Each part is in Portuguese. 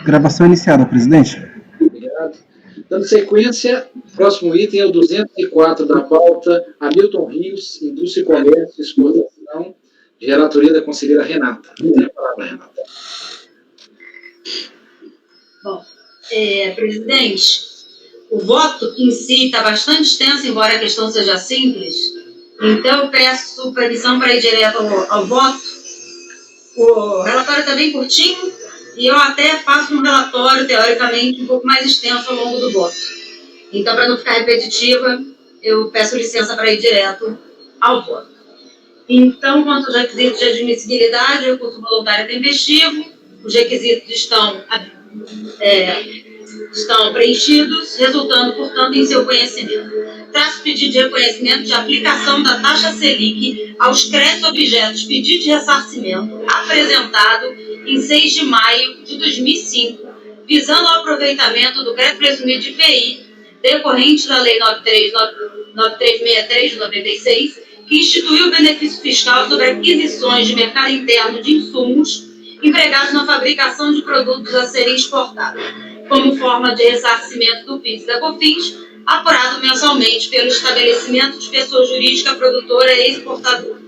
Gravação iniciada, presidente. Obrigado. Dando sequência, próximo item é o 204 da pauta, Hamilton Rios, Indústria e Comércio e Exportação, de relatoria da conselheira Renata. Tem a palavra, Renata. Bom, presidente, o voto em si está bastante extenso, embora a questão seja simples, então eu peço permissão para ir direto ao voto. O relatório está bem curtinho e eu até faço um relatório, teoricamente, um pouco mais extenso ao longo do voto. Então, para não ficar repetitiva, eu peço licença para ir direto ao voto. Então, quanto aos requisitos de admissibilidade, o recurso voluntário é tempestivo, os requisitos estão preenchidos, resultando, portanto, em seu conhecimento. Trata-se pedido de reconhecimento de aplicação da taxa Selic aos créditos objetos pedido de ressarcimento apresentado em 6 de maio de 2005, visando ao aproveitamento do crédito presumido de IPI, decorrente da Lei 9363 de 96, que instituiu o benefício fiscal sobre aquisições de mercado interno de insumos empregados na fabricação de produtos a serem exportados, como forma de ressarcimento do PIS e da COFINS, apurado mensalmente pelo estabelecimento de pessoa jurídica produtora e exportadora.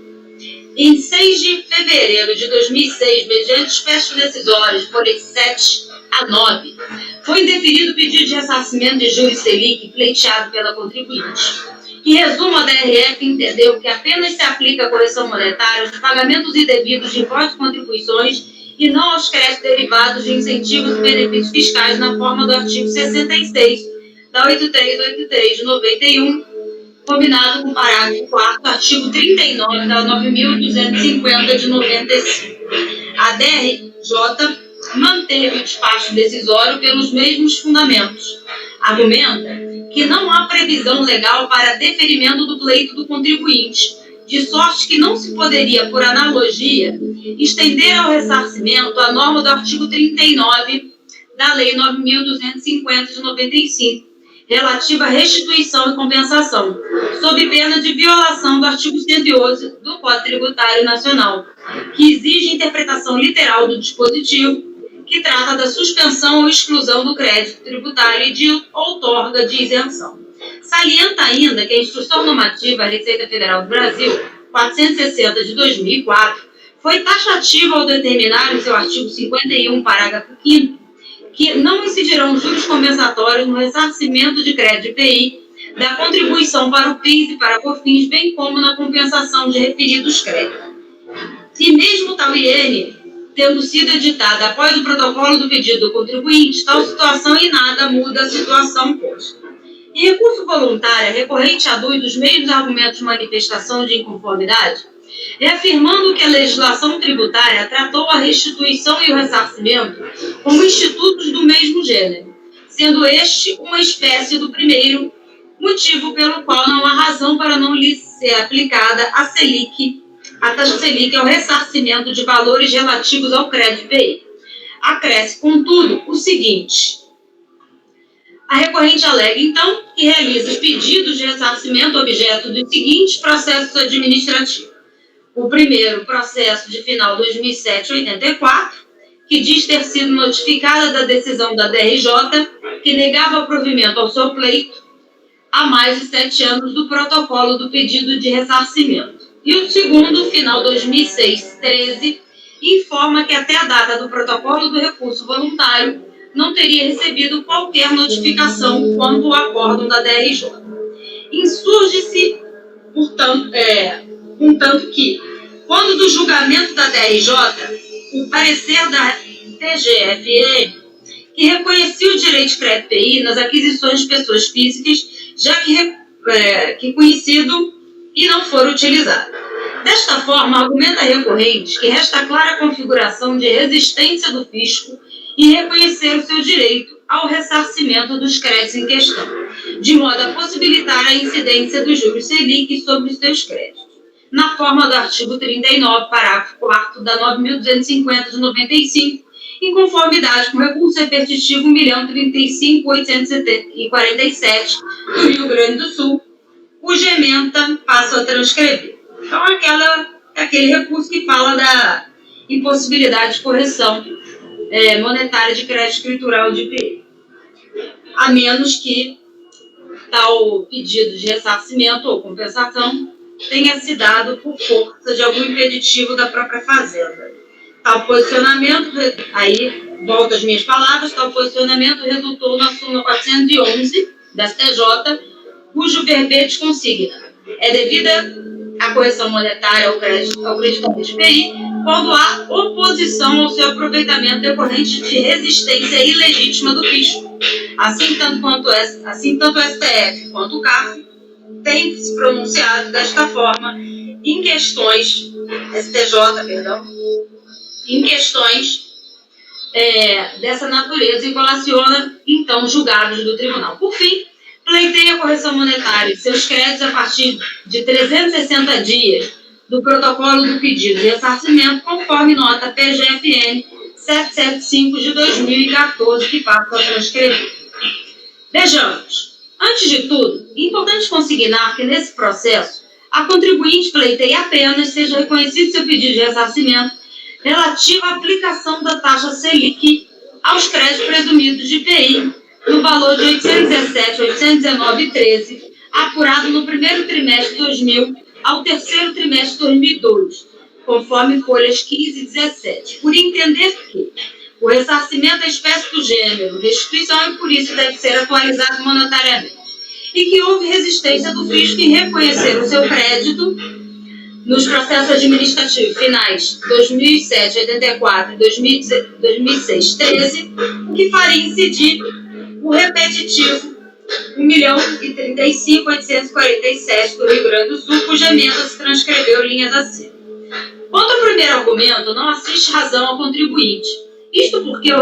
Em 6 de fevereiro de 2006, mediante despacho decisório de folha 7 a 9, foi indeferido o pedido de ressarcimento de juros Selic pleiteado pela contribuinte. Em resumo, a DRF entendeu que apenas se aplica a correção monetária aos pagamentos indevidos de impostos e contribuições e não aos créditos derivados de incentivos e benefícios fiscais na forma do artigo 66 da 8383 de 91, combinado com o parágrafo 4º, artigo 39 da 9.250 de 95. A DRJ manteve o despacho decisório pelos mesmos fundamentos. Argumenta que não há previsão legal para deferimento do pleito do contribuinte, de sorte que não se poderia, por analogia, estender ao ressarcimento a norma do artigo 39 da Lei 9.250 de 95, relativa à restituição e compensação, sob pena de violação do artigo 111 do Código Tributário Nacional, que exige interpretação literal do dispositivo, que trata da suspensão ou exclusão do crédito tributário e de outorga de isenção. Salienta ainda que a Instrução Normativa da Receita Federal do Brasil, 460 de 2004, foi taxativa ao determinar, em seu artigo 51, parágrafo 5º, que não incidirão juros compensatórios no ressarcimento de crédito IPI, da contribuição para o PIS e para a COFINS, bem como na compensação de referidos créditos. E mesmo tal IN tendo sido editada após o protocolo do pedido do contribuinte, tal situação em nada muda a situação posta. Em recurso voluntário, recorrente adui dos mesmos argumentos de manifestação de inconformidade, reafirmando que a legislação tributária tratou a restituição e o ressarcimento como institutos do mesmo gênero, sendo este uma espécie do primeiro, motivo pelo qual não há razão para não lhe ser aplicada a taxa Selic ao ressarcimento de valores relativos ao crédito IPI. Acresce, contudo, o seguinte: a recorrente alega, então, que realiza pedidos de ressarcimento objeto dos seguintes processos administrativos. O primeiro, processo de final 2007-84, que diz ter sido notificada da decisão da DRJ, que negava provimento ao seu pleito há mais de 7 anos do protocolo do pedido de ressarcimento. E o segundo, final 2006-13, informa que até a data do protocolo do recurso voluntário não teria recebido qualquer notificação quanto ao acórdão da DRJ. Insurge-se, portanto, contanto que, quando do julgamento da DRJ, o parecer da TGFM, que reconhecia o direito de crédito IPI nas aquisições de pessoas físicas, já que conhecido e não for utilizado. Desta forma, argumenta a recorrente que resta clara a configuração de resistência do fisco em reconhecer o seu direito ao ressarcimento dos créditos em questão, de modo a possibilitar a incidência dos juros Selic sobre os seus créditos, na forma do artigo 39, parágrafo 4º da 9.250 de 95, em conformidade com o recurso repetitivo 1.035.847 do Rio Grande do Sul, cuja ementa passo a transcrever. Então, aquele recurso que fala da impossibilidade de correção monetária de crédito escritural de IPI, a menos que tal pedido de ressarcimento ou compensação tenha se dado por força de algum impeditivo da própria Fazenda. Tal posicionamento, aí volto às minhas palavras, tal posicionamento resultou na súmula 411 da STJ, cujo verbete consigna: é devida a correção monetária ao creditado de IPI quando há oposição ao seu aproveitamento decorrente de resistência ilegítima do fisco. Assim, tanto o STF quanto o CARF têm se pronunciado desta forma em questões, em questões dessa natureza e colaciona, então, julgados do tribunal. Por fim, pleiteia a correção monetária de seus créditos a partir de 360 dias do protocolo do pedido de ressarcimento, conforme nota PGFN 775 de 2014, que passo a transcrever. Vejamos. Antes de tudo, é importante consignar que, nesse processo, a contribuinte pleiteia apenas seja reconhecido seu pedido de ressarcimento relativo à aplicação da taxa Selic aos créditos presumidos de IPI, no valor de R$ 817.819,13, apurado no primeiro trimestre de 2000 ao terceiro trimestre de 2002, conforme folhas 15 e 17, por entender que o ressarcimento é espécie do gênero, restituição e por isso deve ser atualizado monetariamente, e que houve resistência do fisco em reconhecer o seu crédito nos processos administrativos finais 2007-84 e 2006-13, o que faria incidir o repetitivo 1.035.847 do Rio Grande do Sul, cuja emenda se transcreveu linhas acima. Quanto ao primeiro argumento, não assiste razão ao contribuinte. Isto porque o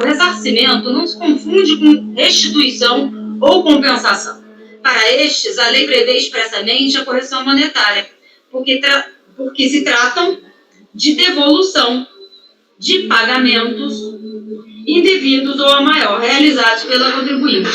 ressarcimento não se confunde com restituição ou compensação. Para estes, a lei prevê expressamente a correção monetária, porque se tratam de devolução de pagamentos indevidos ou a maior realizados pela contribuinte.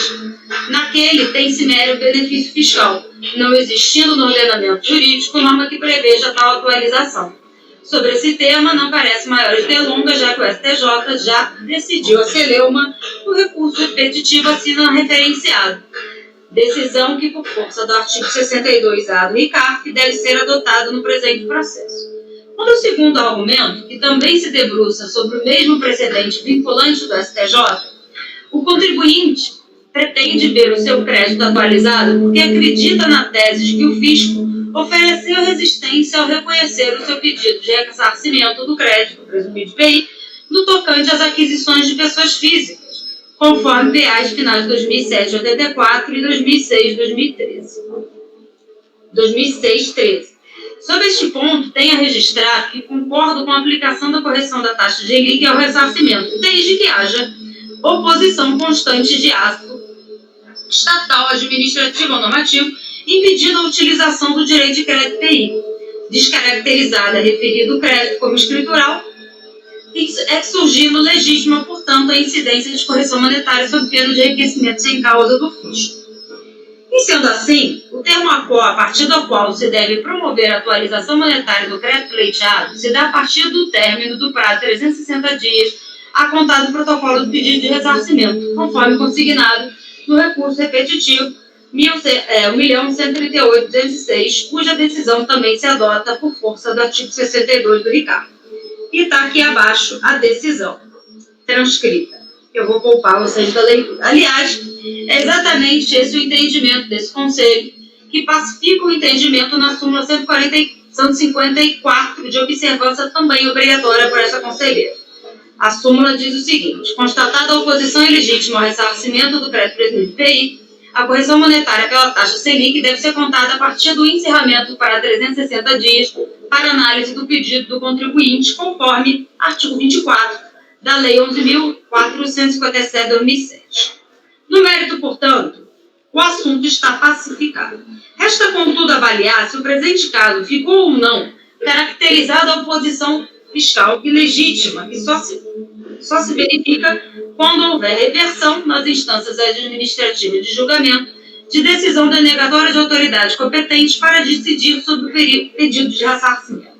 Naquele tem-se mero benefício fiscal, não existindo no ordenamento jurídico norma que preveja tal atualização. Sobre esse tema, não carece maiores delongas, já que o STJ já decidiu a celeuma no recurso repetitivo acima referenciado. Decisão que, por força do artigo 62A do RICARF, deve ser adotada no presente processo. Quanto ao segundo argumento, que também se debruça sobre o mesmo precedente vinculante do STJ, o contribuinte pretende ver o seu crédito atualizado porque acredita na tese de que o fisco ofereceu resistência ao reconhecer o seu pedido de ressarcimento do crédito presumido de IPI no tocante às aquisições de pessoas físicas, conforme PAs finais de 2007-84 e 2006-13. Sobre este ponto, tenho a registrar que concordo com a aplicação da correção da taxa de Selic ao ressarcimento, desde que haja oposição constante de ato estatal, administrativo ou normativo, impedindo a utilização do direito de crédito PI, descaracterizada referido crédito como escritural, surgindo legítima, portanto, a incidência de correção monetária sob pena de enriquecimento sem causa do fisco. E sendo assim, o termo a partir do qual se deve promover a atualização monetária do crédito pleiteado se dá a partir do término do prazo de 360 dias a contar do protocolo do pedido de ressarcimento, conforme consignado no recurso repetitivo 1.138.206, cuja decisão também se adota por força do artigo 62 do RICARF. E está aqui abaixo a decisão transcrita. Eu vou poupar vocês da leitura. Aliás, é exatamente esse o entendimento desse conselho, que pacifica o entendimento na súmula 154 de observância também obrigatória por essa conselheira. A súmula diz o seguinte: constatada a oposição ilegítima ao ressarcimento do crédito presumido de IPI, a correção monetária pela taxa Selic deve ser contada a partir do encerramento para 360 dias para análise do pedido do contribuinte, conforme artigo 24 da Lei 11.457/2007. No mérito, portanto, o assunto está pacificado. Resta, contudo, avaliar se o presente caso ficou ou não caracterizado a oposição fiscal ilegítima, que só se verifica quando houver reversão nas instâncias administrativas de julgamento de decisão denegatória de autoridades competentes para decidir sobre o pedido de ressarcimento.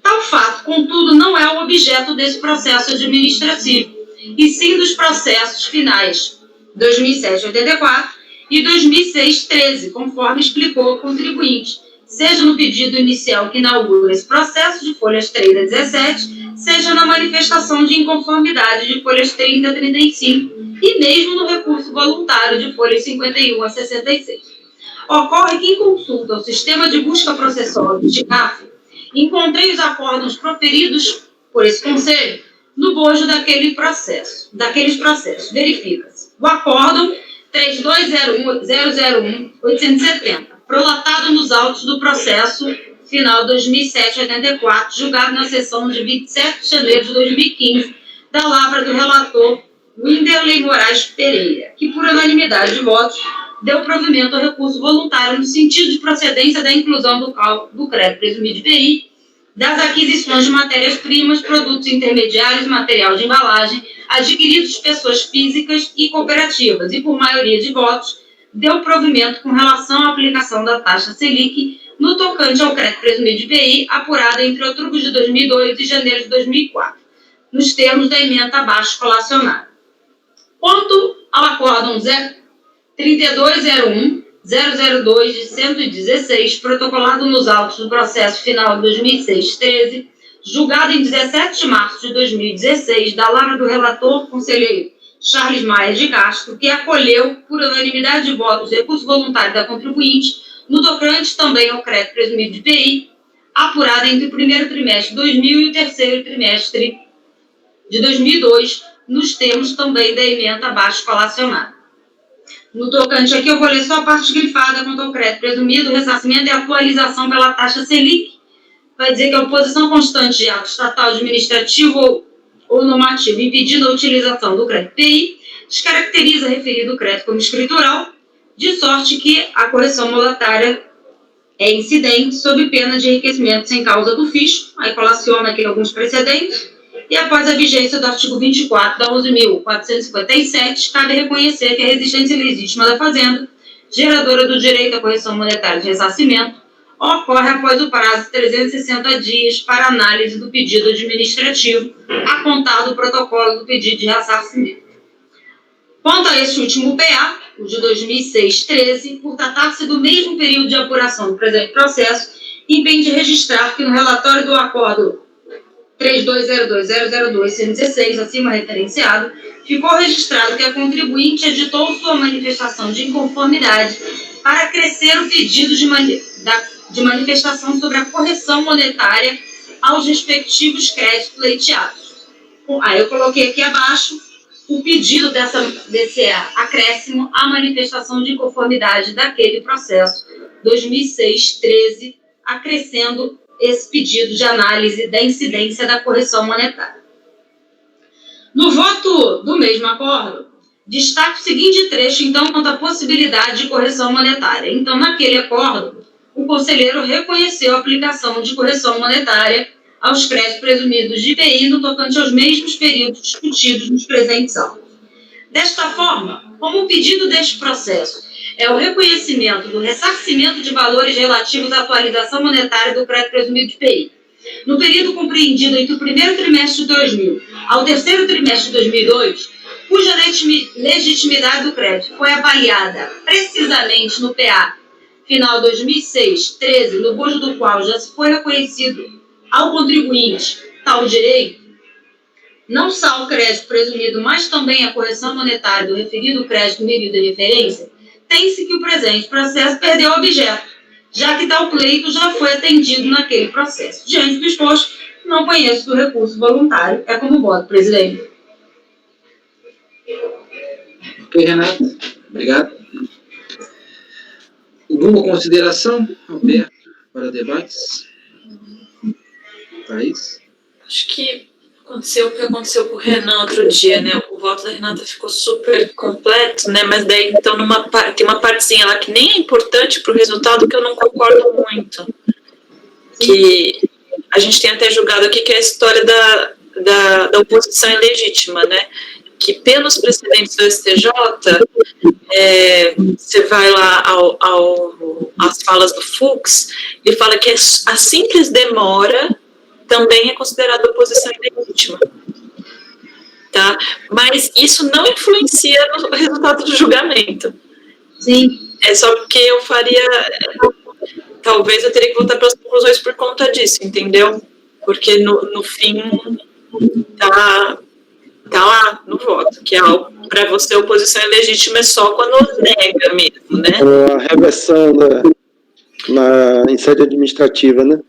Tal fato, contudo, não é o objeto desse processo administrativo, e sim dos processos finais 2007-84 e 2006-13, conforme explicou o contribuinte, seja no pedido inicial que inaugura esse processo de folhas 3 a 17, seja na manifestação de inconformidade de folhas 30 a 35 e mesmo no recurso voluntário de folhas 51 a 66. Ocorre que, em consulta ao sistema de busca processual do TICAF, encontrei os acórdãos proferidos por esse conselho no bojo daqueles processos. Verifica-se. O acórdão 3201-001-870, prolatado nos autos do processo final 2007-84, julgado na sessão de 27 de janeiro de 2015, da lavra do relator Winderley Moraes Pereira, que, por unanimidade de votos, deu provimento ao recurso voluntário no sentido de procedência da inclusão do cálculo do crédito presumido de IPI, das aquisições de matérias-primas, produtos intermediários, material de embalagem, adquiridos de pessoas físicas e cooperativas, e por maioria de votos, deu provimento com relação à aplicação da taxa Selic no tocante ao crédito presumido de IPI, apurada entre outubro de 2002 e janeiro de 2004, nos termos da ementa abaixo colacionada. Quanto ao acórdão 3201-002 de 116, protocolado nos autos do processo final de 2006-13, julgado em 17 de março de 2016, da lavra do relator conselheiro Charles Maia de Castro, que acolheu, por unanimidade de votos, recurso voluntário da contribuinte, no tocante também ao crédito presumido de IPI, apurado entre o primeiro trimestre de 2000 e o terceiro trimestre de 2002, nos termos também da ementa abaixo colacionada. No tocante aqui, eu vou ler só a parte grifada quanto ao crédito presumido, ressarcimento e atualização pela taxa Selic. Vai dizer que a oposição constante de ato estatal, administrativo ou normativo impedindo a utilização do crédito PI descaracteriza referido crédito como escritural, de sorte que a correção monetária é incidente sob pena de enriquecimento sem causa do fisco. Aí colaciona aqui alguns precedentes. E após a vigência do artigo 24 da 11.457, cabe reconhecer que a resistência legítima da Fazenda, geradora do direito à correção monetária de ressarcimento, ocorre após o prazo de 360 dias para análise do pedido administrativo, a contar do protocolo do pedido de ressarcimento. Quanto a este último PA, o de 2006-13, por tratar-se do mesmo período de apuração do presente processo, impede registrar que no relatório do acordo 3202-002-116, acima referenciado, ficou registrado que a contribuinte editou sua manifestação de inconformidade para acrescer o pedido de manifestação sobre a correção monetária aos respectivos créditos pleiteados. Aí eu coloquei aqui abaixo o pedido desse acréscimo à manifestação de inconformidade daquele processo 2006-13, acrescendo esse pedido de análise da incidência da correção monetária. No voto do mesmo acordo, destaque o seguinte trecho, então, quanto à possibilidade de correção monetária. Então, naquele acordo, o conselheiro reconheceu a aplicação de correção monetária aos créditos presumidos de IPI no tocante aos mesmos períodos discutidos nos presentes autos. Desta forma, como o pedido deste processo é o reconhecimento do ressarcimento de valores relativos à atualização monetária do crédito presumido de IPI, no período compreendido entre o primeiro trimestre de 2000 ao terceiro trimestre de 2002, cuja legitimidade do crédito foi avaliada precisamente no PA final 2006-13, no bojo do qual já se foi reconhecido ao contribuinte tal direito, não só o crédito presumido, mas também a correção monetária do referido crédito medido de referência, tem-se que o presente processo perdeu o objeto, já que tal pleito já foi atendido naquele processo. Diante do exposto, não conheço do recurso voluntário. É como voto, presidente. Ok, Renato. Obrigado. Alguma consideração, Alberto, para debates? Thaís? Acho que aconteceu o que aconteceu com o Renan outro dia, né? O voto da Renata ficou super completo, né? Mas daí, então, tem uma partezinha lá que nem é importante para o resultado que eu não concordo muito. Que a gente tem até julgado aqui que é a história da oposição ilegítima, né? Que pelos precedentes do STJ, você vai lá às falas do Fux e fala que a simples demora também é considerada oposição ilegítima. tá? Mas isso não influencia no resultado do julgamento. Sim. É só porque eu faria... Talvez eu teria que voltar pelas conclusões por conta disso, entendeu? Porque no fim tá lá no voto, que é para você a oposição é legítima é só quando nega mesmo, né? A reversão em sede administrativa, né?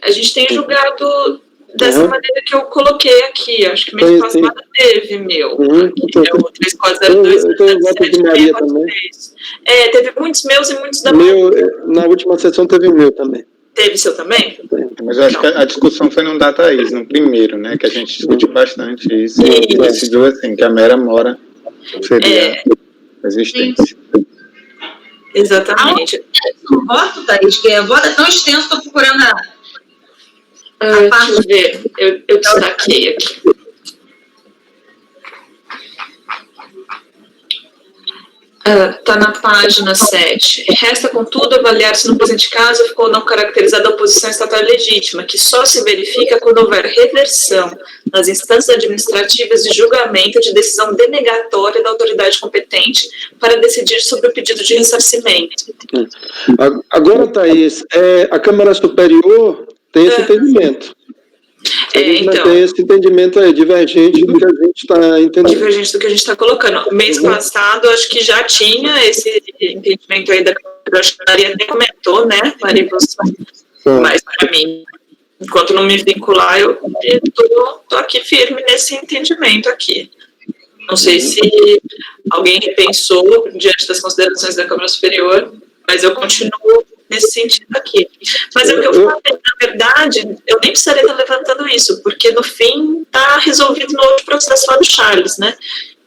A gente tem julgado dessa maneira que eu coloquei aqui. Acho que mês passado teve meu. Aqui, é o 3402. Eu tenho voto de Maria também. Teve muitos meus e muitos da Maria. Na última sessão teve o meu também. Teve seu também? Mas eu acho que a discussão foi no da Thaís, no primeiro, né? Que a gente discutiu bastante isso. E decidiu assim, que a mera mora seria existente. Exatamente. No voto, Thaís, que o voto é tão extenso, estou procurando deixa eu ver, eu destaquei aqui. Está na página 7. Resta, contudo, avaliar se no presente caso ficou não caracterizada a oposição estatal legítima, que só se verifica quando houver reversão nas instâncias administrativas de julgamento de decisão denegatória da autoridade competente para decidir sobre o pedido de ressarcimento. Agora, Thaís, a Câmara Superior tem esse entendimento. Então, tem esse entendimento divergente do que a gente está entendendo. Divergente do que a gente está colocando. Mês passado, acho que já tinha esse entendimento aí da Câmara, acho que a Maria até comentou, né, Maria? Mas para mim, enquanto não me vincular, eu estou aqui firme nesse entendimento aqui. Não sei se alguém repensou diante das considerações da Câmara Superior, mas eu continuo nesse sentido aqui. Mas é o que eu falei, na verdade, eu nem precisaria estar levantando isso, porque no fim está resolvido no outro processo lá do Charles, né?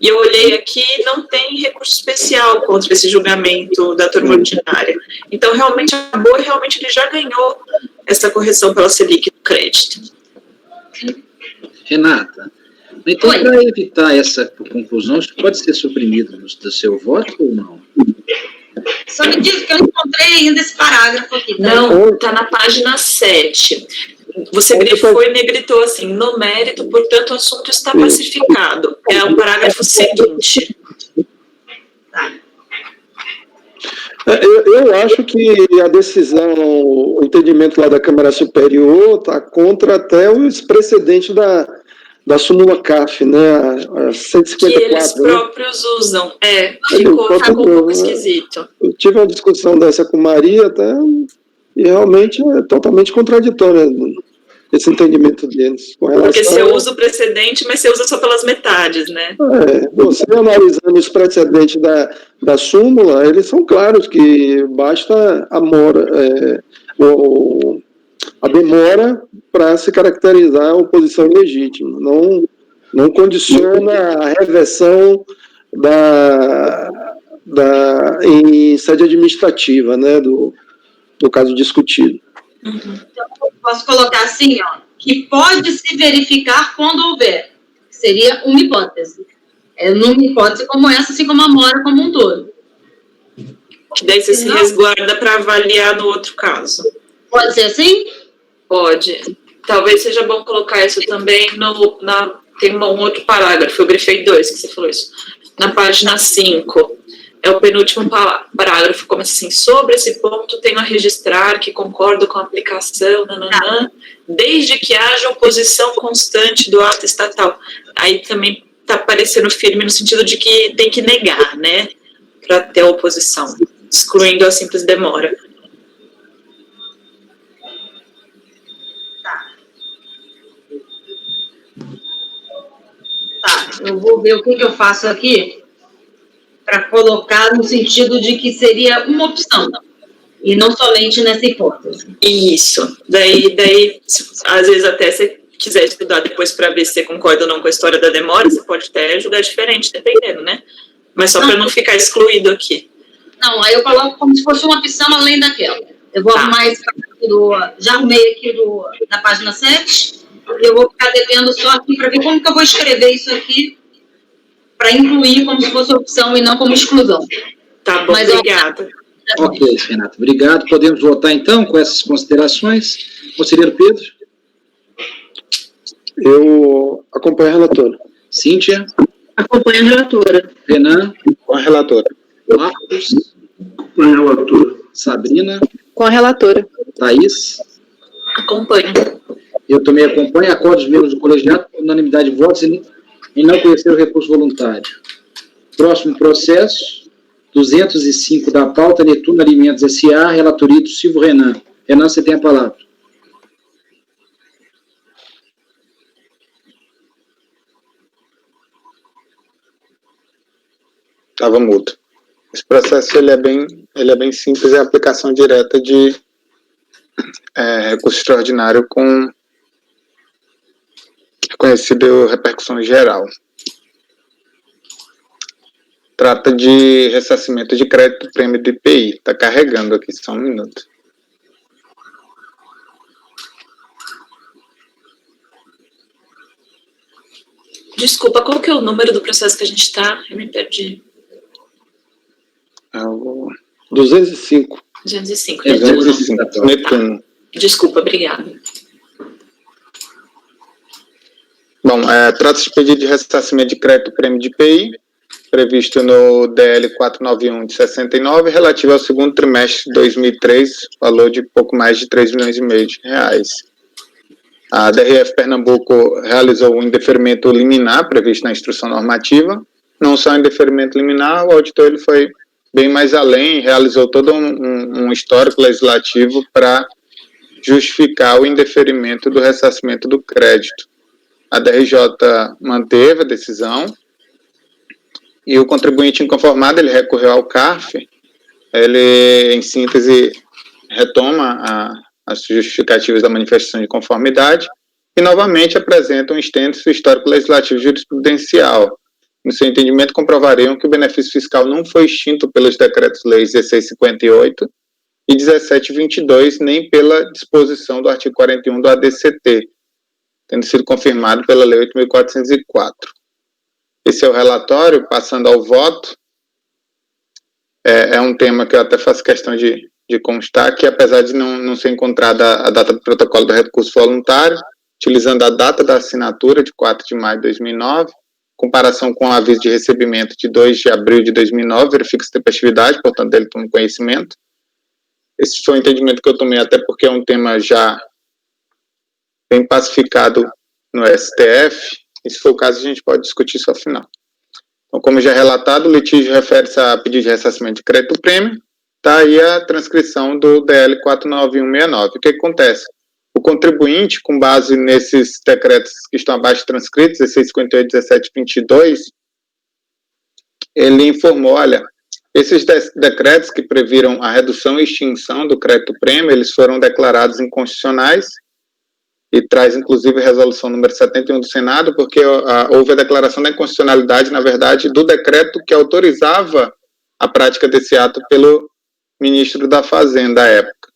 E eu olhei aqui e não tem recurso especial contra esse julgamento da turma ordinária. Então, realmente, acabou e realmente ele já ganhou essa correção pela Selic do crédito. Renata, então, para evitar essa conclusão, isso pode ser suprimido do seu voto ou não? Só me diz que eu encontrei ainda esse parágrafo aqui. Não, está na página 7. Você grifou e negritou assim, no mérito, portanto, o assunto está pacificado. É o parágrafo seguinte. Eu acho que a decisão, o entendimento lá da Câmara Superior está contra até os precedentes da súmula CAF, né, a 154. Que eles próprios usam. Ficou um pouco esquisito. Eu tive uma discussão dessa com Maria até, e realmente é totalmente contraditório esse entendimento deles. Porque você usa o precedente, mas você usa só pelas metades, né? Você analisando os precedentes da súmula, eles são claros que basta a demora para se caracterizar a oposição ilegítima. Não condiciona a reversão em sede administrativa, né, do caso discutido. Então, posso colocar assim, que pode se verificar quando houver. Seria uma hipótese. Numa hipótese como essa, assim como a mora como um todo. Que daí você se resguarda para avaliar no outro caso. Pode ser assim? Pode. Talvez seja bom colocar isso também tem um outro parágrafo, eu grifei 2 que você falou isso. Na página 5, é o penúltimo parágrafo, começa assim, sobre esse ponto tenho a registrar que concordo com a aplicação, desde que haja oposição constante do ato estatal. Aí também está parecendo firme no sentido de que tem que negar, né, para ter a oposição, excluindo a simples demora. Eu vou ver o que eu faço aqui para colocar no sentido de que seria uma opção, e não somente nessa hipótese. Isso. Daí às vezes até se quiser estudar depois para ver se você concorda ou não com a história da demora, você pode até julgar diferente, dependendo, né? Mas só para não ficar excluído aqui. Não, aí eu coloco como se fosse uma opção além daquela. Eu vou arrumar esse já arrumei aqui da página 7, e eu vou ficar devendo só aqui para ver como que eu vou escrever isso aqui para incluir como se fosse opção e não como exclusão. Tá bom, obrigada. Ok, Renato, obrigado. Podemos votar então com essas considerações? Conselheiro Pedro? Eu acompanho a relatora. Cíntia, Acompanho a relatora. Renan, Com a relatora. Marcos, Com a relatora. Sabrina, Com a relatora. Thaís. Acompanho. Eu também acompanho. Acordo os membros do colegiado por unanimidade de votos em não conhecer o recurso voluntário. Próximo processo, 205 da pauta, Netuno Alimentos S.A., relatoria do Silvio Renan. Renan, você tem a palavra. Estava mudo. Esse processo ele é bem simples, é a aplicação direta de recurso extraordinário com reconhecido repercussão geral. Trata de ressarcimento de crédito prêmio de IPI. Está carregando aqui, só um minuto. Desculpa, qual que é o número do processo que a gente está? Eu me perdi. É o 205. 205. 205. Netuno. Desculpa, obrigada. Bom, trata-se de pedido de ressarcimento de crédito prêmio de IPI, previsto no DL 491 de 69, relativo ao segundo trimestre de 2003, valor de pouco mais de 3,5 milhões de reais. A DRF Pernambuco realizou um indeferimento liminar previsto na instrução normativa. Não só um indeferimento liminar, o auditor ele foi bem mais além, realizou todo um histórico legislativo para justificar o indeferimento do ressarcimento do crédito. A DRJ manteve a decisão e o contribuinte inconformado ele recorreu ao CARF. Ele, em síntese, retoma as justificativas da manifestação de conformidade e, novamente, apresenta um extenso histórico legislativo jurisprudencial. No seu entendimento, comprovariam que o benefício fiscal não foi extinto pelos decretos-leis 1658 e 1722, nem pela disposição do artigo 41 do ADCT, tendo sido confirmado pela Lei 8.404. Esse é o relatório. Passando ao voto, é um tema que eu até faço questão de constar, que apesar de não ser encontrada a data do protocolo do recurso voluntário, utilizando a data da assinatura de 4 de maio de 2009, comparação com o aviso de recebimento de 2 de abril de 2009, verifica-se tempestividade, portanto, ele toma conhecimento. Esse foi o entendimento que eu tomei, até porque é um tema já bem pacificado no STF, e se for o caso, a gente pode discutir isso ao final. Então, como já é relatado, o litígio refere-se a pedido de ressarcimento de crédito prêmio. Está aí a transcrição do DL 49169. O que acontece? O contribuinte, com base nesses decretos que estão abaixo transcritos, 1658 e 1722, ele informou, olha, esses decretos que previram a redução e extinção do crédito prêmio, eles foram declarados inconstitucionais, e traz, inclusive, a resolução número 71 do Senado, porque houve a declaração da inconstitucionalidade, na verdade, do decreto que autorizava a prática desse ato pelo ministro da Fazenda à época.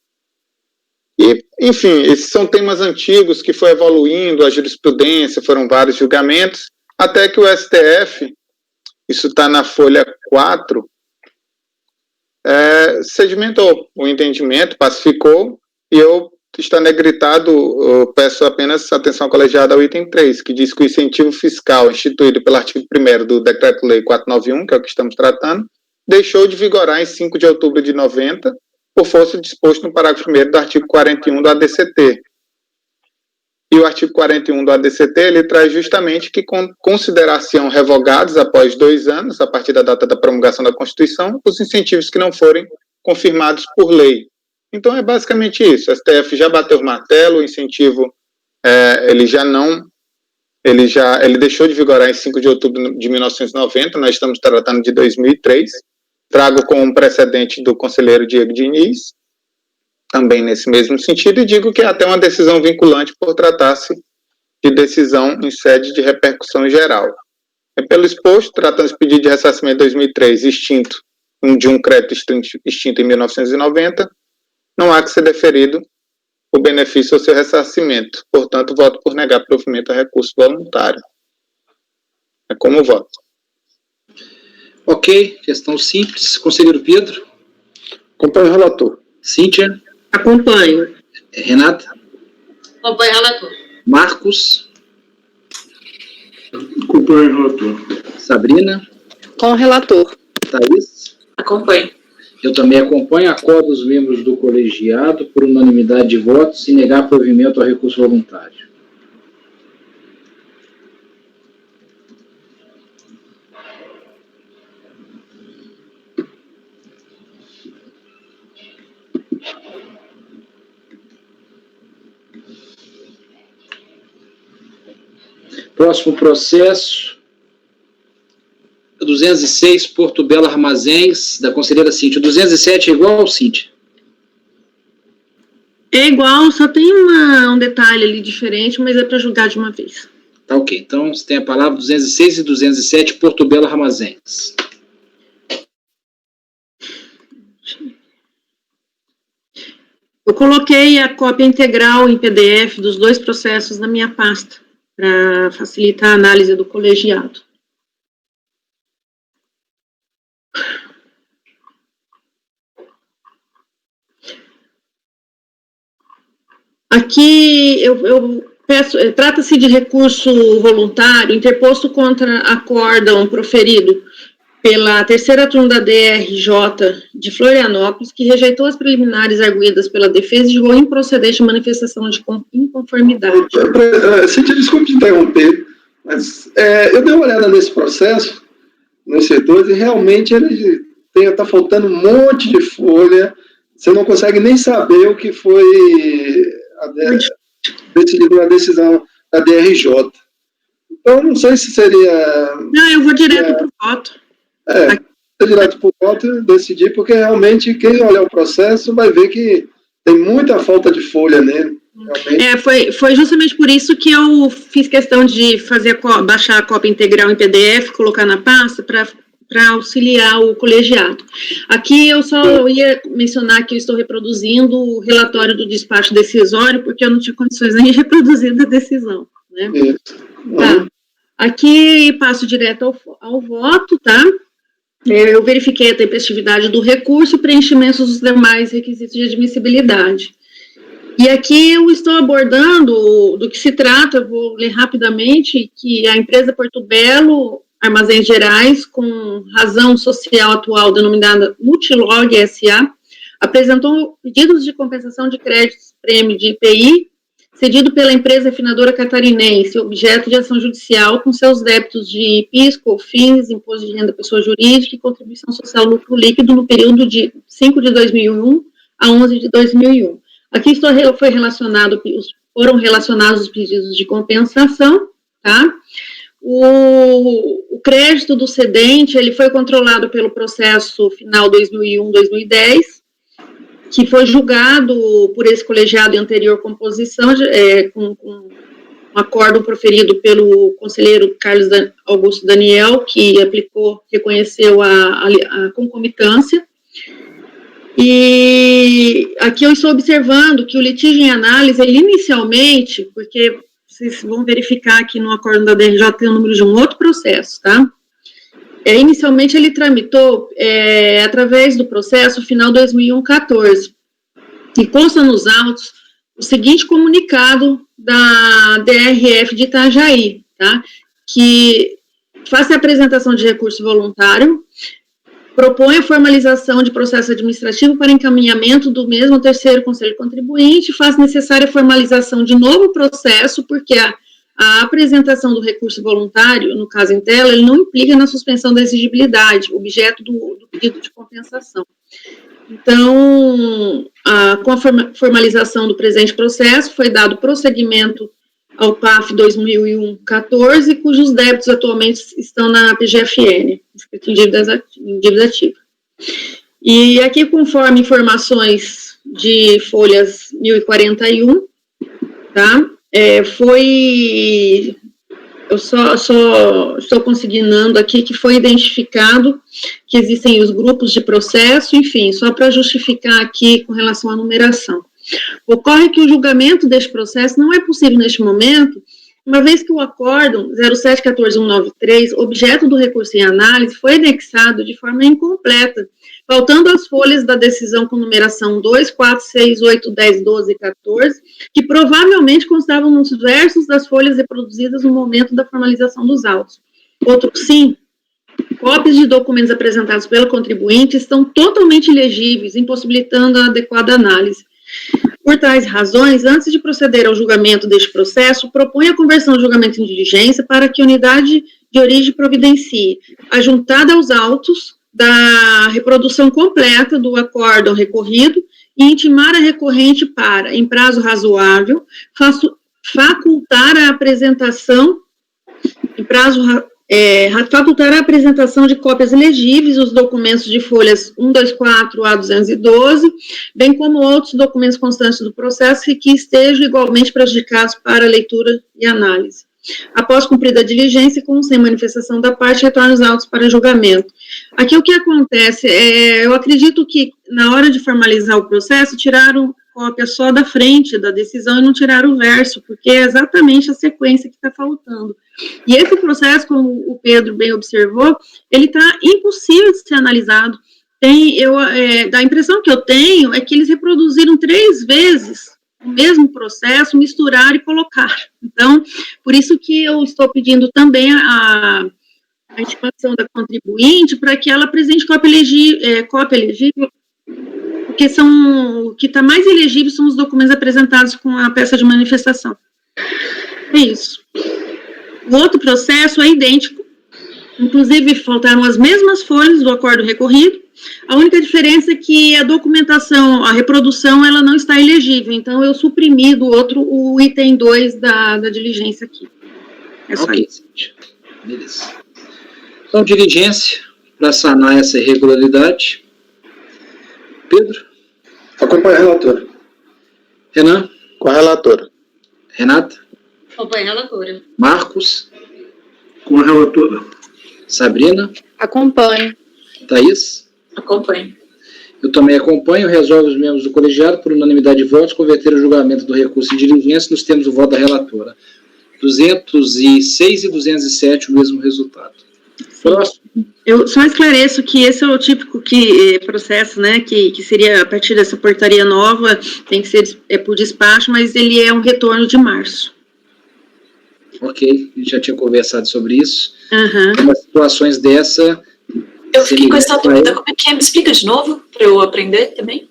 E, enfim, esses são temas antigos que foi evoluindo, a jurisprudência, foram vários julgamentos, até que o STF, isso está na folha 4, sedimentou o entendimento, pacificou, e eu, está negritado, eu peço apenas atenção colegiada ao item 3, que diz que o incentivo fiscal instituído pelo artigo 1º do Decreto-Lei 491, que é o que estamos tratando, deixou de vigorar em 5 de outubro de 90, por força disposto no parágrafo 1º do artigo 41 do ADCT. E o artigo 41 do ADCT, ele traz justamente que considerar-se-ão revogados após 2 anos, a partir da data da promulgação da Constituição, os incentivos que não forem confirmados por lei. Então, é basicamente isso. O STF já bateu o martelo, o incentivo, ele deixou de vigorar em 5 de outubro de 1990, nós estamos tratando de 2003. Trago como um precedente do conselheiro Diego Diniz, também nesse mesmo sentido, e digo que é até uma decisão vinculante por tratar-se de decisão em sede de repercussão geral. Pelo exposto, tratando-se de pedido de ressarcimento de 2003 extinto, de um crédito extinto em 1990, não há que ser deferido o benefício ao seu ressarcimento. Portanto, voto por negar provimento a recurso voluntário. É como voto. Ok, questão simples. Conselheiro Pedro. Acompanho o relator. Cíntia. Acompanho. Renata. Acompanho o relator. Marcos. Acompanho o relator. Sabrina? Com o relator. Thaís? Acompanho. Eu também acompanho. Acordo os membros do colegiado por unanimidade de votos e negar provimento ao recurso voluntário. Próximo processo, 206, Porto Belo Armazéns, da conselheira Cíntia. O 207 é igual ao Cíntia? É igual, só tem um detalhe ali diferente, mas é para julgar de uma vez. Tá ok. Então, você tem a palavra 206 e 207, Porto Belo Armazéns. Eu coloquei a cópia integral em PDF dos 2 processos na minha pasta, para facilitar a análise do colegiado. Aqui eu peço, trata-se de recurso voluntário interposto contra acórdão proferido pela terceira turma da DRJ de Florianópolis, que rejeitou as preliminares arguidas pela defesa e julgou improcedente a manifestação de inconformidade. Cíntia, desculpe te interromper, mas eu dei uma olhada nesse processo, nesse 2, e realmente ele está faltando um monte de folha, você não consegue nem saber o que foi decidido na decisão da DRJ. Então, não sei se seria... Não, eu vou direto para o voto. Direto para o voto e decidir, porque realmente quem olhar o processo vai ver que tem muita falta de folha nele. Foi justamente por isso que eu fiz questão de baixar a cópia integral em PDF, colocar na pasta para auxiliar o colegiado. Aqui eu só ia mencionar que eu estou reproduzindo o relatório do despacho decisório, porque eu não tinha condições nem de reproduzir da decisão. Né? Tá. Aqui passo direto ao voto, tá? Eu verifiquei a tempestividade do recurso e preenchimento dos demais requisitos de admissibilidade. E aqui eu estou abordando do que se trata, eu vou ler rapidamente, que a empresa Porto Belo Armazéns Gerais, com razão social atual denominada Multilog S.A., apresentou pedidos de compensação de créditos prêmio de IPI, cedido pela empresa refinadora catarinense, objeto de ação judicial, com seus débitos de PIS, COFINS, Imposto de Renda Pessoa Jurídica e Contribuição Social Lucro Líquido no período de 5 de 2001 a 11 de 2001. Aqui foram relacionados os pedidos de compensação, tá? O crédito do cedente, ele foi controlado pelo processo final 2001-2010, que foi julgado por esse colegiado em anterior composição, com um acórdão proferido pelo conselheiro Carlos Augusto Daniel, que reconheceu a concomitância. E aqui eu estou observando que o litígio em análise, ele inicialmente, porque vocês vão verificar aqui no acórdão da DRJ tem o número de um outro processo, tá? Inicialmente ele tramitou através do processo final 2001-14, e consta nos autos o seguinte comunicado da DRF de Itajaí, tá? Que faz a apresentação de recurso voluntário, propõe a formalização de processo administrativo para encaminhamento do mesmo ao terceiro conselho contribuinte, faz necessária a formalização de novo processo, porque a apresentação do recurso voluntário, no caso em tela, ele não implica na suspensão da exigibilidade, objeto do pedido de compensação. Então, com a formalização do presente processo, foi dado prosseguimento ao PAF 2001-14, cujos débitos atualmente estão na PGFN, inscrito em dívida ativa. E aqui, conforme informações de folhas 1041, tá? Eu só estou consignando aqui que foi identificado que existem os grupos de processo, enfim, só para justificar aqui com relação à numeração. Ocorre que o julgamento deste processo não é possível neste momento, uma vez que o acórdão 0714193, objeto do recurso em análise, foi anexado de forma incompleta, faltando as folhas da decisão com numeração 2, 4, 6, 8, 10, 12 e 14, que provavelmente constavam nos versos das folhas reproduzidas no momento da formalização dos autos. Outro sim, cópias de documentos apresentados pelo contribuinte estão totalmente ilegíveis, impossibilitando a adequada análise. Por tais razões, antes de proceder ao julgamento deste processo, propõe a conversão do julgamento em diligência para que a unidade de origem providencie, ajuntada aos autos da reprodução completa do acórdão recorrido e intimar a recorrente para, em prazo razoável, facultar a apresentação de cópias legíveis dos documentos de folhas 124 a 212, bem como outros documentos constantes do processo que estejam igualmente prejudicados para leitura e análise. Após cumprida a diligência, com sem manifestação da parte, retorna os autos para julgamento. Aqui o que acontece, eu acredito que na hora de formalizar o processo, tiraram cópia só da frente da decisão e não tiraram o verso, porque é exatamente a sequência que está faltando. E esse processo, como o Pedro bem observou, ele está impossível de ser analisado. Da impressão que eu tenho é que eles reproduziram 3 vezes o mesmo processo, misturaram e colocaram. Então, por isso que eu estou pedindo também a intimação da contribuinte para que ela apresente cópia elegível, porque o que está mais elegível são os documentos apresentados com a peça de manifestação. É isso. O outro processo é idêntico, inclusive faltaram as mesmas folhas do acordo recorrido, a única diferença é que a documentação, a reprodução, ela não está elegível, então eu suprimi do outro o item 2 da diligência aqui. É só isso. Beleza. Então, diligência, para sanar essa irregularidade. Pedro? Acompanha a relatora. Renan? Com a relatora. Renata? Acompanha a relatora. Marcos? Com a relatora. Sabrina? Acompanho. Thaís? Acompanho. Eu também acompanho. Resolve os membros do colegiado, por unanimidade de votos, converter o julgamento do recurso em diligência. Nós temos o voto da relatora. 206 e 207, o mesmo resultado. Próximo. Eu só esclareço que esse é o típico processo, né, que seria a partir dessa portaria nova, tem que ser por despacho, mas ele é um retorno de março. Ok, a gente já tinha conversado sobre isso. Uhum. Umas situações dessa... Eu fiquei com essa dúvida, como é que é? Me explica de novo, para eu aprender também.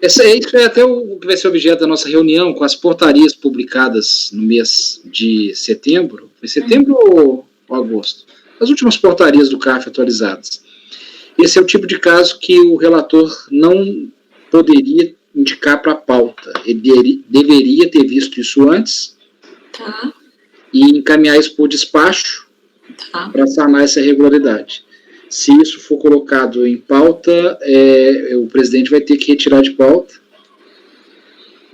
Isso é até o que vai ser objeto da nossa reunião, com as portarias publicadas no mês de setembro. Foi setembro ou agosto? As últimas portarias do CARF atualizadas. Esse é o tipo de caso que o relator não poderia indicar para a pauta. Ele deveria ter visto isso antes, Tá. e encaminhar isso por despacho, Tá. para sanar essa irregularidade. Se isso for colocado em pauta, o presidente vai ter que retirar de pauta.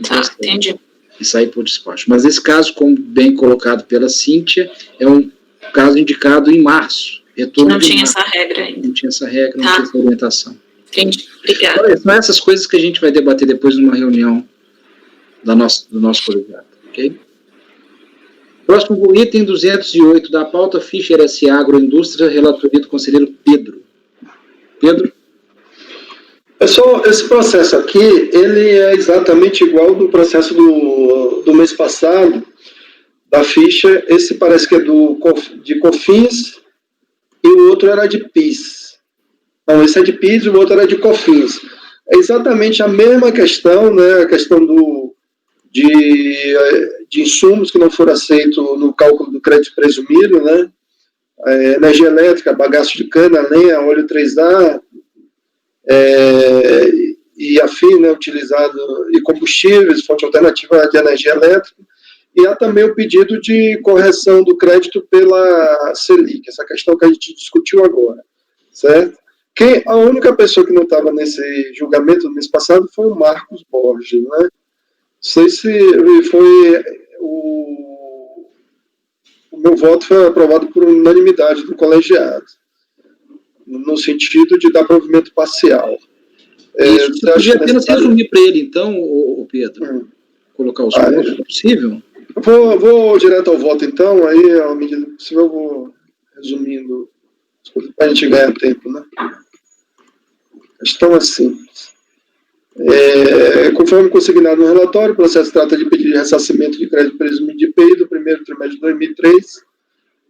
Tá, entendi. E sair por despacho. Mas esse caso, como bem colocado pela Cíntia, é um caso indicado em março. Não tinha essa regra ainda. Não tinha essa regra, não Tá. tinha essa orientação. Entendi, obrigada. Então, são essas coisas que a gente vai debater depois numa reunião do nosso colegiado, ok? Próximo item 208 da pauta, Fischer S.A. Agroindústria, relatoria do conselheiro Pedro. Pedro? Esse processo aqui, ele é exatamente igual do processo do mês passado, da Fischer. Esse parece que é de COFINS e o outro era de PIS. Não, esse é de PIS e o outro era de COFINS. É exatamente a mesma questão, né, a questão de insumos que não foram aceitos no cálculo do crédito presumido, né, energia elétrica, bagaço de cana, lenha, óleo 3A, e afim, né, utilizado, e combustíveis, fonte alternativa de energia elétrica, e há também o pedido de correção do crédito pela Selic, essa questão que a gente discutiu agora, certo? A única pessoa que não estava nesse julgamento no mês passado foi o Marcos Borges, né? Não sei se foi o meu voto foi aprovado por unanimidade do colegiado, no sentido de dar provimento parcial. Isso, você podia apenas resumir para ele, então, o Pedro? Colocar os pontos, é possível? Vou direto ao voto, então, aí, à medida do possível, eu vou resumindo as coisas para a gente ganhar tempo, né? Questão assim. Conforme consignado no relatório, o processo trata de pedido de ressarcimento de crédito presumido de IPI do primeiro trimestre de 2003,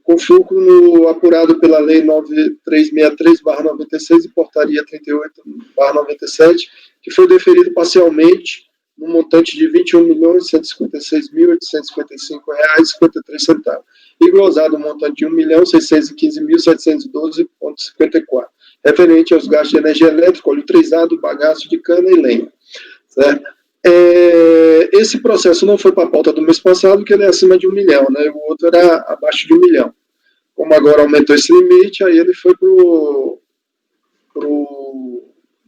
com fulcro no apurado pela Lei 9363/96 e Portaria 38/97, que foi deferido parcialmente no montante de R$ 21.156.855,53 e glosado no montante de R$ 1.615.712,54, referente aos gastos de energia elétrica, óleo trisado, bagaço de cana e lenha. Certo? Esse processo não foi para a pauta do mês passado, que ele é acima de R$ 1 milhão, né? O outro era abaixo de R$ 1 milhão. Como agora aumentou esse limite, aí ele foi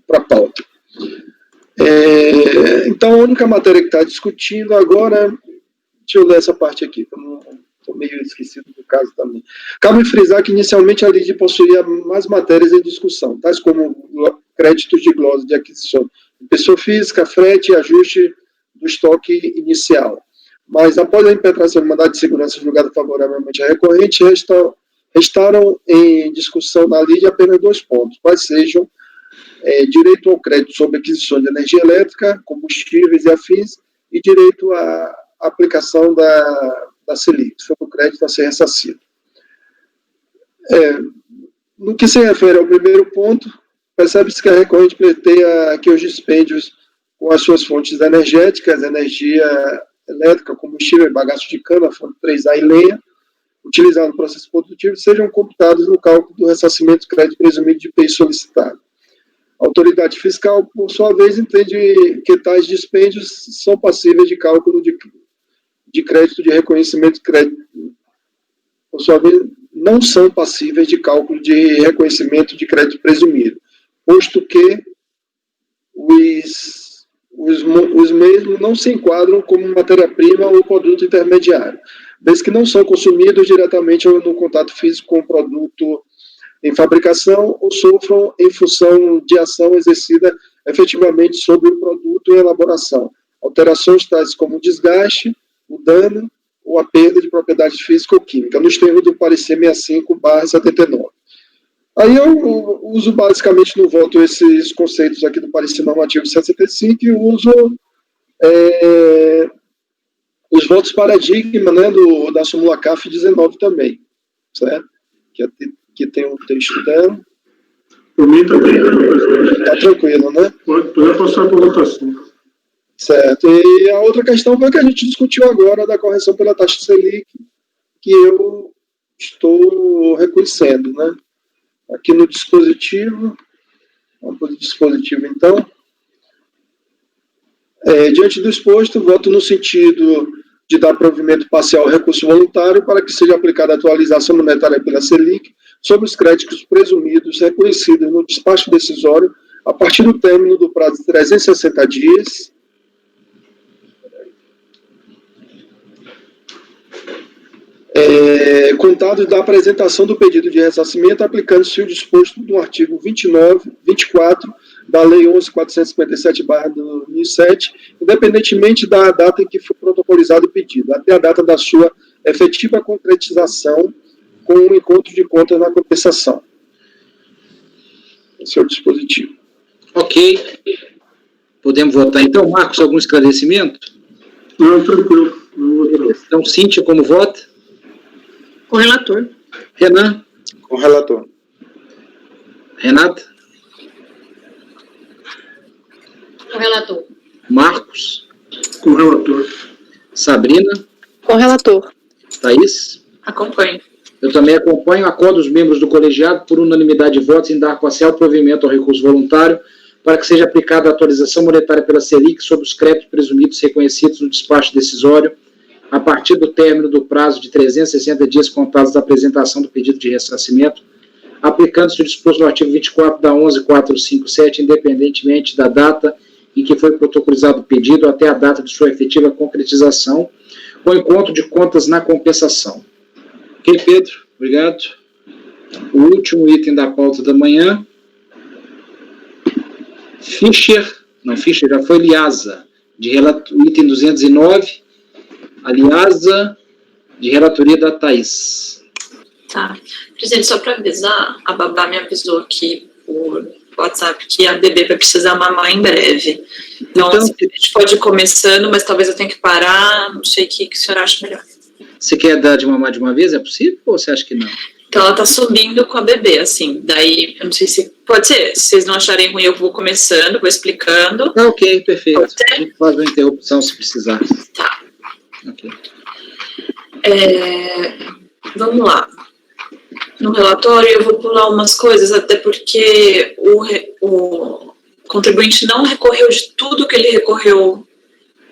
para a pauta. Então, a única matéria que está discutindo agora, deixa eu ler essa parte aqui, que eu estou meio esquecido do caso também. Cabe frisar que, inicialmente, a LIDE possuía mais matérias em discussão, tais como créditos de glosa de aquisição de pessoa física, frete e ajuste do estoque inicial. Mas, após a impetração do mandado de segurança julgado favoravelmente à recorrente, restaram em discussão na LIDE apenas 2 pontos, quais sejam direito ao crédito sobre aquisição de energia elétrica, combustíveis e afins, e direito à aplicação da Selic, sobre o crédito a ser ressarcido. No que se refere ao primeiro ponto, percebe-se que a recorrente pleiteia que os dispêndios com as suas fontes energéticas, energia elétrica, combustível, bagaço de cana, fonte 3A e lenha, utilizados no processo produtivo, sejam computados no cálculo do ressarcimento de crédito presumido de IPI solicitado. A autoridade fiscal, por sua vez, entende que tais dispêndios são passíveis de cálculo de crédito de reconhecimento de crédito. Por sua vez, não são passíveis de cálculo de reconhecimento de crédito presumido, posto que os mesmos não se enquadram como matéria-prima ou produto intermediário, vez que não são consumidos diretamente no contato físico com o produto em fabricação ou sofram em função de ação exercida efetivamente sobre o produto em elaboração. Alterações tais como o desgaste, o dano ou a perda de propriedade física ou química, nos termos do parecer 65/79. Aí eu uso basicamente no voto esses conceitos aqui do parecer normativo 65 e uso os votos paradigma, né, da súmula CAF 19 também, certo? Que tem um texto dela. Por mim também. Tá tranquilo, né? Pode passar para votação. Certo. E a outra questão foi que a gente discutiu agora da correção pela taxa Selic, que eu estou reconhecendo, né? Aqui no dispositivo, vamos para o dispositivo então. Diante do exposto, voto no sentido de dar provimento parcial ao recurso voluntário para que seja aplicada a atualização monetária pela Selic sobre os créditos presumidos reconhecidos no despacho decisório a partir do término do prazo de 360 dias, contados da apresentação do pedido de ressarcimento, aplicando-se o disposto do artigo 24 da Lei 11.457/2007, independentemente da data em que foi protocolizado o pedido, até a data da sua efetiva concretização com o encontro de contas na compensação. Esse é o dispositivo. Ok. Podemos votar então. Marcos, algum esclarecimento? Não, tranquilo. Então, Cíntia, como vota? Com o relator. Renan? Com o relator. Renata? Com o relator. Marcos? Com o relator. Sabrina? Com o relator. Thaís? Acompanho. Eu também acompanho. Acordo os membros do colegiado por unanimidade de votos em dar parcial provimento ao recurso voluntário para que seja aplicada a atualização monetária pela Selic sobre os créditos presumidos reconhecidos no despacho decisório a partir do término do prazo de 360 dias contados da apresentação do pedido de ressarcimento, aplicando-se o disposto no artigo 24 da 11.457, independentemente da data em que foi protocolizado o pedido até a data de sua efetiva concretização, com encontro de contas na compensação. Ok, Pedro? Obrigado. O último item da pauta da manhã. Fischer já foi Liasa, de item 209, Aliasa, de relatoria da Thaís. Tá. Presidente, só para avisar, a babá me avisou aqui por WhatsApp que a bebê vai precisar mamar em breve. Então, Então, assim, a gente pode ir começando, mas talvez eu tenha que parar, não sei o que o senhor acha melhor. Você quer dar de mamar de uma vez? É possível ou você acha que não? Então ela tá subindo com a bebê, assim, daí, eu não sei se, pode ser, se vocês não acharem ruim, eu vou começando, vou explicando. Tá ok, perfeito. Pode ser? A gente faz uma interrupção se precisar. Tá. Ok. Vamos lá. No relatório eu vou pular umas coisas, até porque o contribuinte não recorreu de tudo que ele recorreu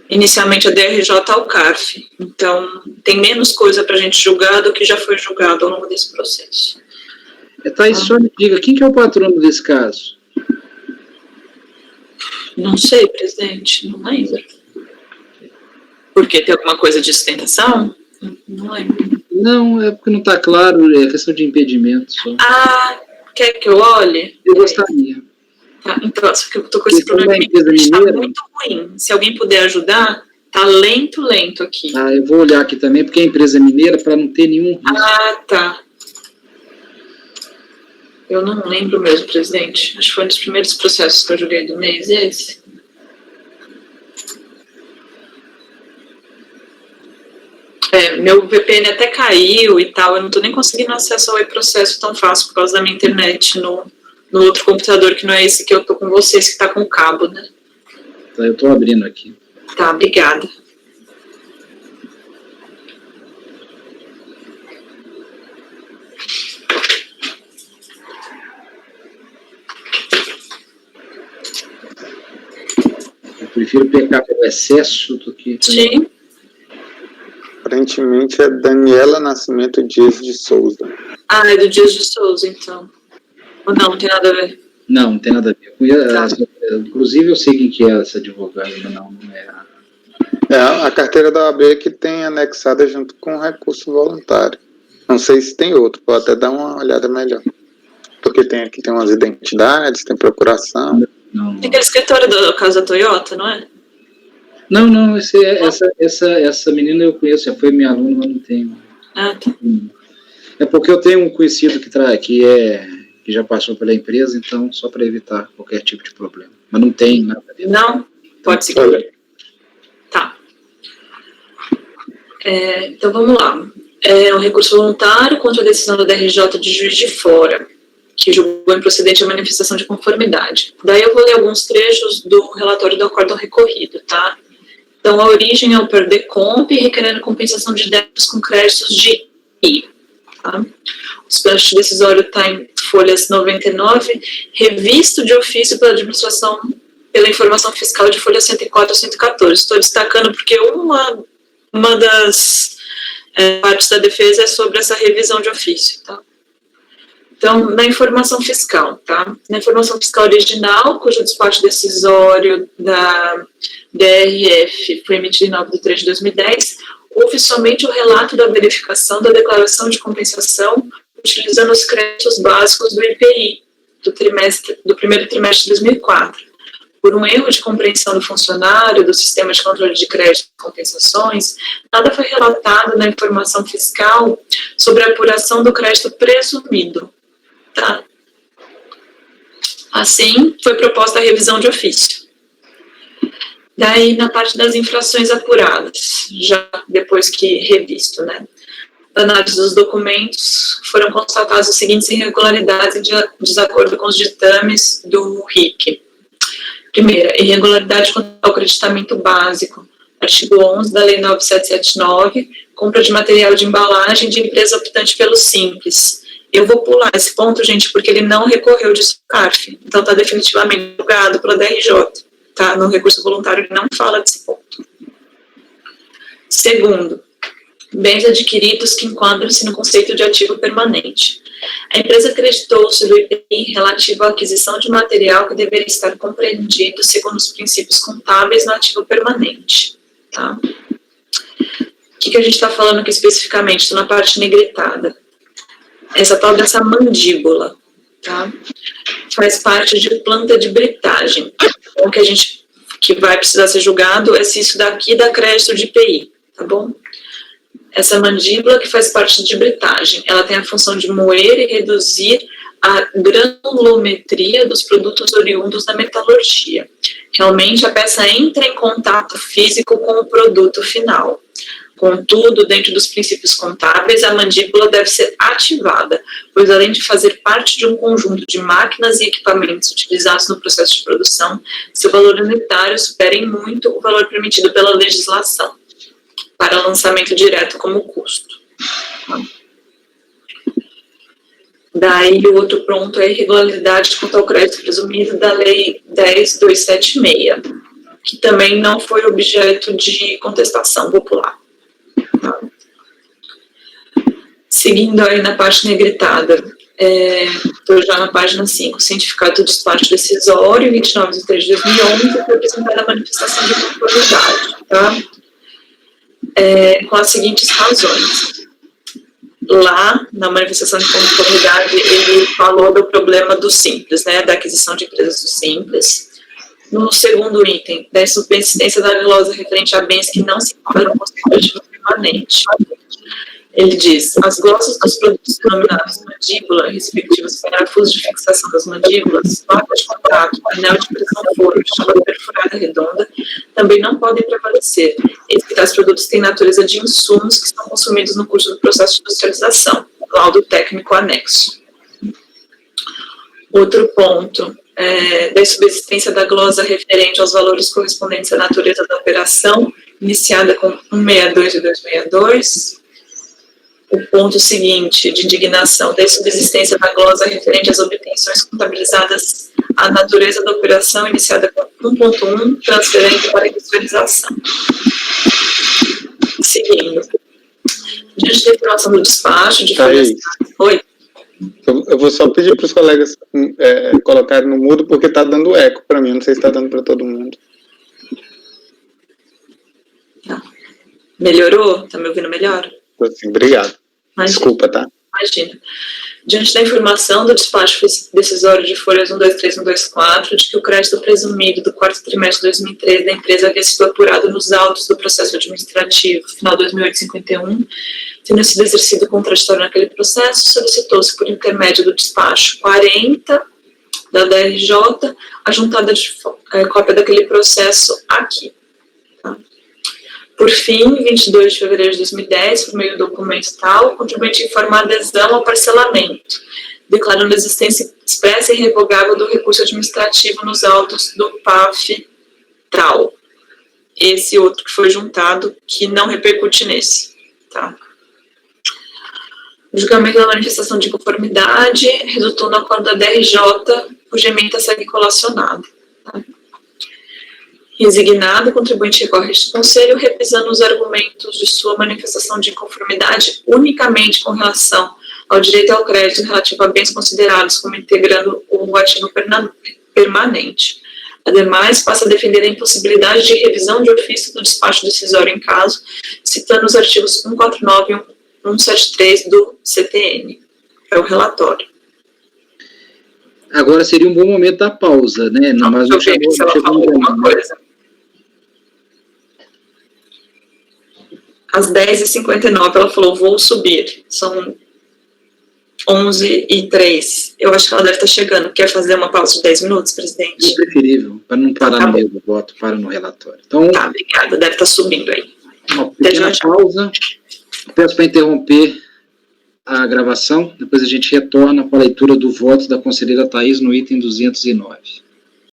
inicialmente a DRJ ao CARF. Então, tem menos coisa para a gente julgar do que já foi julgado ao longo desse processo. Thaís, só me diga, quem que é o patrono desse caso? Não sei, presidente, não lembro. Porque tem alguma coisa de sustentação? Não lembro. Não, é porque não está claro, é questão de impedimento só. Ah, quer que eu olhe? Eu gostaria. Tá, então, só que eu tô com esse Questão da problema, empresa está mineira. muito ruim. Se alguém puder ajudar, tá lento aqui. Ah, eu vou olhar aqui também, porque é empresa mineira, para não ter nenhum risco. Ah, tá. Eu não lembro mesmo, presidente. Acho que foi um dos primeiros processos que eu julguei do mês, esse. Meu VPN até caiu e tal, eu não tô nem conseguindo acesso ao e-processo tão fácil por causa da minha internet no outro computador, que não é esse que eu tô com vocês, que tá com cabo, né? Tá, eu tô abrindo aqui. Tá, obrigada. Eu prefiro pecar pelo excesso do que... Sim. Aparentemente é Daniela Nascimento Dias de Souza. Ah, é do Dias de Souza, então. Ou não tem nada a ver? Não tem nada a ver. Inclusive, eu sei quem que é essa advogada, mas não é a... É a carteira da OAB que tem anexada junto com o recurso voluntário. Não sei se tem outro, vou até dar uma olhada melhor. Porque tem aqui tem umas identidades, tem procuração. Não. Tem aquele escritório do caso da Toyota, não é? Não, essa menina eu conheço, já foi minha aluna, mas não tenho. Ah, tá. É porque eu tenho um conhecido que já passou pela empresa, então só para evitar qualquer tipo de problema. Mas não tem nada a ver. Não? Pode seguir. Olha. Tá. Então vamos lá. É um recurso voluntário contra a decisão da DRJ de Juiz de Fora, que julgou improcedente a manifestação de conformidade. Daí eu vou ler alguns trechos do relatório do acórdão recorrido, tá? Então, a origem é o PERDECOMP, requerendo compensação de débitos com créditos de I. Tá? O despacho decisório está em folhas 99, revisto de ofício pela administração, pela informação fiscal de folha 104 a 114. Estou destacando porque uma das partes da defesa é sobre essa revisão de ofício, tá? Então, na informação fiscal, tá? Na informação fiscal original, cujo despacho decisório da DRF foi emitido em 9 de 3 de 2010, houve somente o relato da verificação da declaração de compensação utilizando os créditos básicos do IPI do primeiro trimestre de 2004. Por um erro de compreensão do funcionário do sistema de controle de crédito e compensações, nada foi relatado na informação fiscal sobre a apuração do crédito presumido. Tá? Assim, foi proposta a revisão de ofício. Daí, na parte das infrações apuradas, já depois que revisto, né? Na análise dos documentos, foram constatadas as seguintes irregularidades em desacordo com os ditames do RIC. Primeira, irregularidade quanto ao creditamento básico. Artigo 11 da Lei 9779, compra de material de embalagem de empresa optante pelo Simples. Eu vou pular esse ponto, gente, porque ele não recorreu de CARF. Então, está definitivamente julgado pela DRJ. Tá? No recurso voluntário, ele não fala desse ponto. Segundo, bens adquiridos que enquadram-se no conceito de ativo permanente. A empresa acreditou-se do IPI relativo à aquisição de material que deveria estar compreendido segundo os princípios contábeis no ativo permanente. Tá? O que a gente está falando aqui especificamente? Estou na parte negritada. Essa tal dessa mandíbula, tá? Faz parte de planta de britagem. O que vai precisar ser julgado é se isso daqui dá crédito de IPI. tá bom? Essa mandíbula que faz parte de britagem, ela tem a função de moer e reduzir a granulometria dos produtos oriundos da metalurgia. Realmente, a peça entra em contato físico com o produto final. Contudo, dentro dos princípios contábeis, a mandíbula deve ser ativada, pois além de fazer parte de um conjunto de máquinas e equipamentos utilizados no processo de produção, seu valor unitário supera em muito o valor permitido pela legislação, para lançamento direto como custo. Daí, o outro ponto é a irregularidade quanto ao crédito presumido da Lei 10.276, que também não foi objeto de contestação popular. Seguindo aí na página negritada, estou já na página 5, cientificado do despacho decisório, 29 de 3 de 2011, foi apresentada a manifestação de conformidade, tá? Com as seguintes razões. Lá, na manifestação de conformidade, ele falou do problema do Simples, né, da aquisição de empresas do Simples. No segundo item, da subsistência da glosa referente a bens que não se enquadram com o permanente. Ele diz, as glossas dos produtos denominados mandíbula, respectivos parafusos de fixação das mandíbulas, placa de contato, anel de pressão forno, chapa perfurada redonda, também não podem prevalecer, eis que tais produtos têm natureza de insumos que são consumidos no curso do processo de industrialização, laudo técnico anexo. Outro ponto, da subsistência da glosa referente aos valores correspondentes à natureza da operação, iniciada com 162 e 262, o ponto seguinte de indignação da subsistência da glosa referente às obtenções contabilizadas à natureza da operação iniciada com 1.1, transferente para industrialização. Seguindo. Diante da informação do despacho de Oi. Eu vou só pedir para os colegas colocarem no mudo, porque está dando eco para mim, não sei se está dando para todo mundo. Tá. Melhorou? Está me ouvindo melhor? Assim, obrigado. Imagina. Desculpa, tá? Imagina. Diante da informação do despacho decisório de folhas 123 e 124, de que o crédito presumido do quarto trimestre de 2013 da empresa havia sido apurado nos autos do processo administrativo, final 2008-51, tendo sido exercido contraditório naquele processo, solicitou-se por intermédio do despacho 40 da DRJ a juntada de cópia daquele processo aqui. Tá? Por fim, 22 de fevereiro de 2010, por meio do documento tal, o contribuinte informa a adesão ao parcelamento, declarando a existência expressa e irrevogável do recurso administrativo nos autos do PAF-TRAL. Esse outro que foi juntado, que não repercute nesse. Tá? O julgamento da manifestação de inconformidade resultou no acordo da DRJ, cuja ementa segue colacionada. Tá? Resignado, o contribuinte recorre a este conselho, revisando os argumentos de sua manifestação de inconformidade unicamente com relação ao direito ao crédito relativo a bens considerados como integrando o ativo permanente. Ademais, passa a defender a impossibilidade de revisão de ofício do despacho decisório em caso, citando os artigos 149 e 173 do CTN. É o relatório. Agora seria um bom momento da pausa, né? Mas não chegou, se ela falou alguma coisa. Às 10h59 ela falou, vou subir. São 11h03. Eu acho que ela deve estar chegando. Quer fazer uma pausa de 10 minutos, presidente? É preferível, para não parar no meio do voto, para no relatório. Então, tá, obrigada. Deve estar subindo aí. Uma pequena pausa. Peço para interromper a gravação, depois a gente retorna para a leitura do voto da conselheira Thaís no item 209.